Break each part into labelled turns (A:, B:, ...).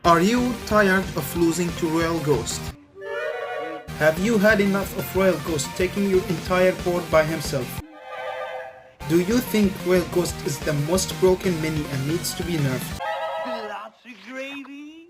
A: Are you tired of losing to Royal Ghost? Have you had enough of Royal Ghost taking your entire board by himself? Do you think Royal Ghost is the most broken mini and needs to be nerfed?
B: Lots of gravy?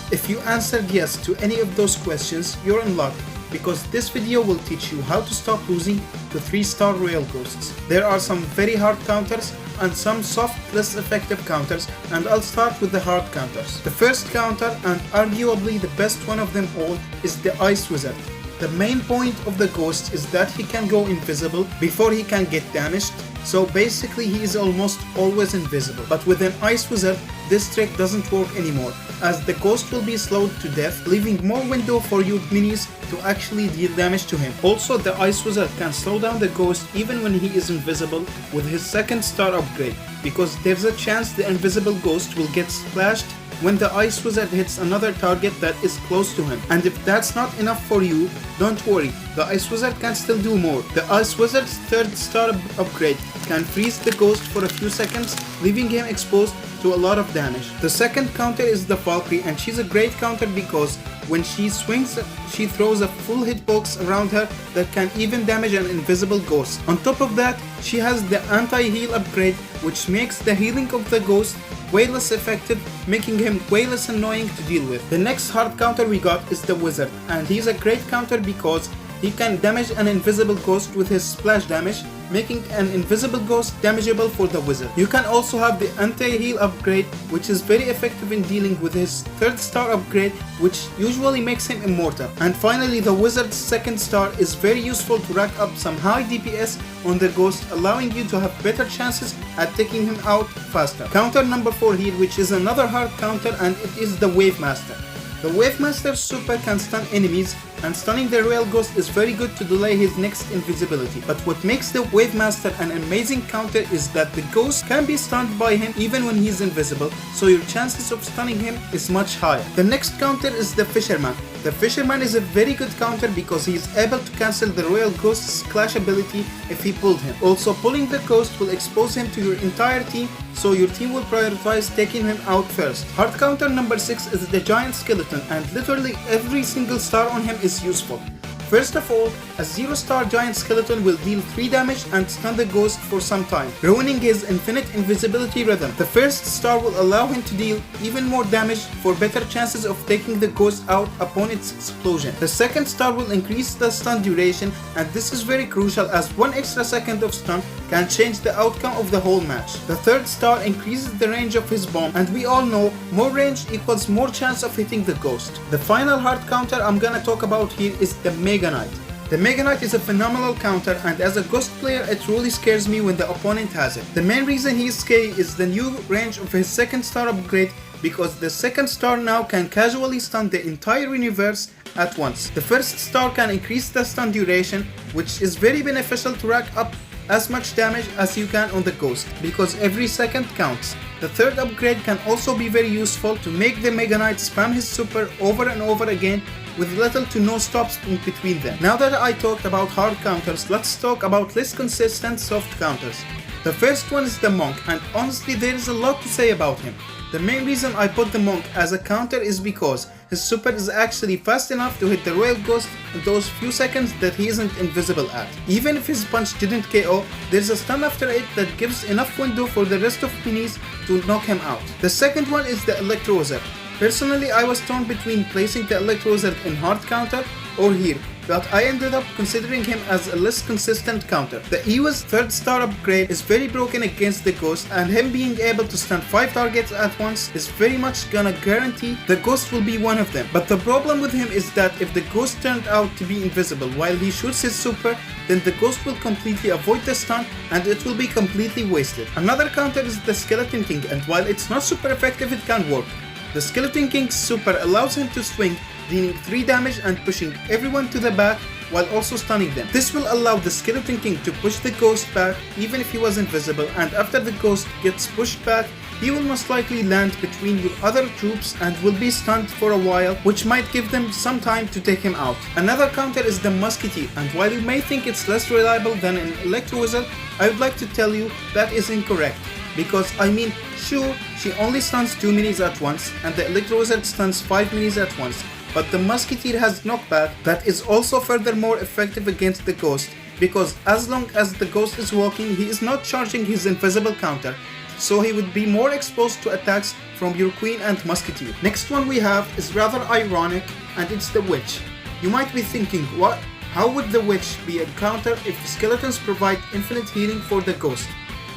A: If you answered yes to any of those questions, you're in luck, because this video will teach you how to stop losing to 3-star Royal Ghosts. There are some very hard counters and some soft, less effective counters, and I'll start with the hard counters. The first counter, and arguably the best one of them all, is the Ice Wizard. The main point of the Ghost is that he can go invisible before he can get damaged, so basically he is almost always invisible. But with an Ice Wizard, this trick doesn't work anymore, as the Ghost will be slowed to death, leaving more window for your minis to actually deal damage to him. Also, the Ice Wizard can slow down the Ghost even when he is invisible with his 2nd star upgrade, because there's a chance the invisible Ghost will get splashed when the Ice Wizard hits another target that is close to him. And if that's not enough for you, don't worry, the Ice Wizard can still do more. The Ice Wizard's 3rd star upgrade can freeze the Ghost for a few seconds, leaving him exposed to a lot of damage. The second counter is the Valkyrie, and she's a great counter because when she swings, she throws a full hitbox around her that can even damage an invisible Ghost. On top of that, she has the anti-heal upgrade, which makes the healing of the Ghost way less effective, making him way less annoying to deal with. The next hard counter we got is the Wizard, and he's a great counter because he can damage an invisible Ghost with his splash damage, making an invisible Ghost damageable for the Wizard. You can also have the anti-heal upgrade, which is very effective in dealing with his 3rd star upgrade, which usually makes him immortal. And finally, the Wizard's 2nd star is very useful to rack up some high DPS on the Ghost, allowing you to have better chances at taking him out faster. Counter number 4 here, which is another hard counter, and it is the Wave Master. The Wave Master's super can stun enemies, and stunning the Royal Ghost is very good to delay his next invisibility. But what makes the Wave Master an amazing counter is that the Ghost can be stunned by him even when he's invisible, so your chances of stunning him is much higher. The next counter is the Fisherman. The Fisherman is a very good counter because he is able to cancel the Royal Ghost's clash ability if he pulled him. Also, pulling the Ghost will expose him to your entire team, so your team will prioritize taking him out first. Hard counter number 6 is the Giant Skeleton, and literally every single star on him is useful. First of all, a 0-star Giant Skeleton will deal 3 damage and stun the Ghost for some time, ruining his infinite invisibility rhythm. The 1st star will allow him to deal even more damage for better chances of taking the Ghost out upon its explosion. The 2nd star will increase the stun duration, and this is very crucial as 1 extra second of stun can change the outcome of the whole match. The 3rd star increases the range of his bomb, and we all know more range equals more chance of hitting the Ghost. The final hard counter I'm gonna talk about here is the Mega Knight. The Mega Knight is a phenomenal counter, and as a Ghost player it really scares me when the opponent has it. The main reason he is scary is the new range of his 2nd star upgrade, because the 2nd star now can casually stun the entire universe at once. The 1st star can increase the stun duration, which is very beneficial to rack up as much damage as you can on the Ghost, because every second counts. The 3rd upgrade can also be very useful to make the Mega Knight spam his super over and over again with little to no stops in between them. Now that I talked about hard counters, let's talk about less consistent soft counters. The first one is the Monk, and honestly there is a lot to say about him. The main reason I put the Monk as a counter is because his super is actually fast enough to hit the Royal Ghost in those few seconds that he isn't invisible at. Even if his punch didn't KO, there's a stun after it that gives enough window for the rest of minis to knock him out. The second one is the Electro Wizard. Personally, I was torn between placing the Electro Wizard in hard counter or here, but I ended up considering him as a less consistent counter. The Ewa's 3rd star upgrade is very broken against the Ghost, and him being able to stun 5 targets at once is very much gonna guarantee the Ghost will be one of them. But the problem with him is that if the Ghost turned out to be invisible while he shoots his super, then the Ghost will completely avoid the stun and it will be completely wasted. Another counter is the Skeleton King, and while it's not super effective, it can work. The Skeleton King's super allows him to swing, dealing 3 damage and pushing everyone to the back while also stunning them. This will allow the Skeleton King to push the Ghost back even if he was invisible, and after the Ghost gets pushed back, he will most likely land between your other troops and will be stunned for a while, which might give them some time to take him out. Another counter is the Musketeer, and while you may think it's less reliable than an Electro Wizard, I would like to tell you that is incorrect. Because I mean, Sure, she only stuns 2 minis at once, and the Electro Wizard stuns 5 minis at once, but the Musketeer has knockback that is also furthermore effective against the Ghost, because as long as the Ghost is walking, he is not charging his invisible counter, so he would be more exposed to attacks from your Queen and Musketeer. Next one we have is rather ironic, and it's the Witch. You might be thinking, what? How would the Witch be a counter if skeletons provide infinite healing for the Ghost?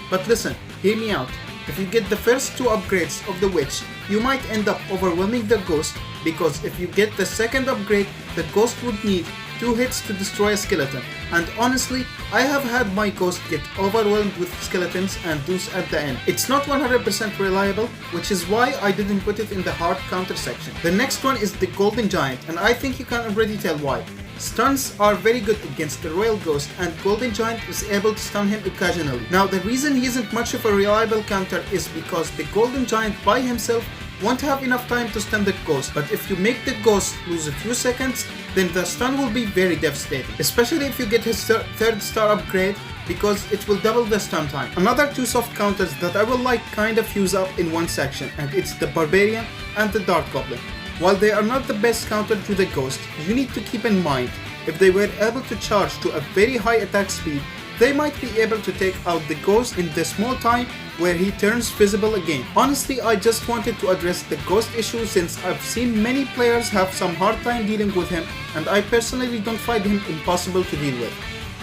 A: But listen, hear me out. If you get the first 2 upgrades of the Witch, you might end up overwhelming the Ghost, because if you get the second upgrade, the Ghost would need 2 hits to destroy a skeleton. And honestly, I have had my Ghost get overwhelmed with skeletons and deuce at the end. It's not 100% reliable, which is why I didn't put it in the hard counter section. The next one is the Golden Giant, and I think you can already tell why. Stuns are very good against the Royal Ghost, and Golden Giant is able to stun him occasionally. Now the reason he isn't much of a reliable counter is because the Golden Giant by himself won't have enough time to stun the Ghost, but if you make the Ghost lose a few seconds, then the stun will be very devastating, especially if you get his third star upgrade, because it will double the stun time. Another 2 soft counters that I will like kind of fuse up in one section, and it's the Barbarian and the Dark Goblin. While they are not the best counter to the Ghost, you need to keep in mind, if they were able to charge to a very high attack speed, they might be able to take out the Ghost in the small time where he turns visible again. Honestly, I just wanted to address the Ghost issue since I've seen many players have some hard time dealing with him, and I personally don't find him impossible to deal with.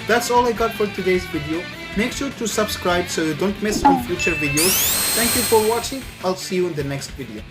A: That's all I got for today's video. Make sure to subscribe so you don't miss on future videos. Thank you for watching. I'll see you in the next video.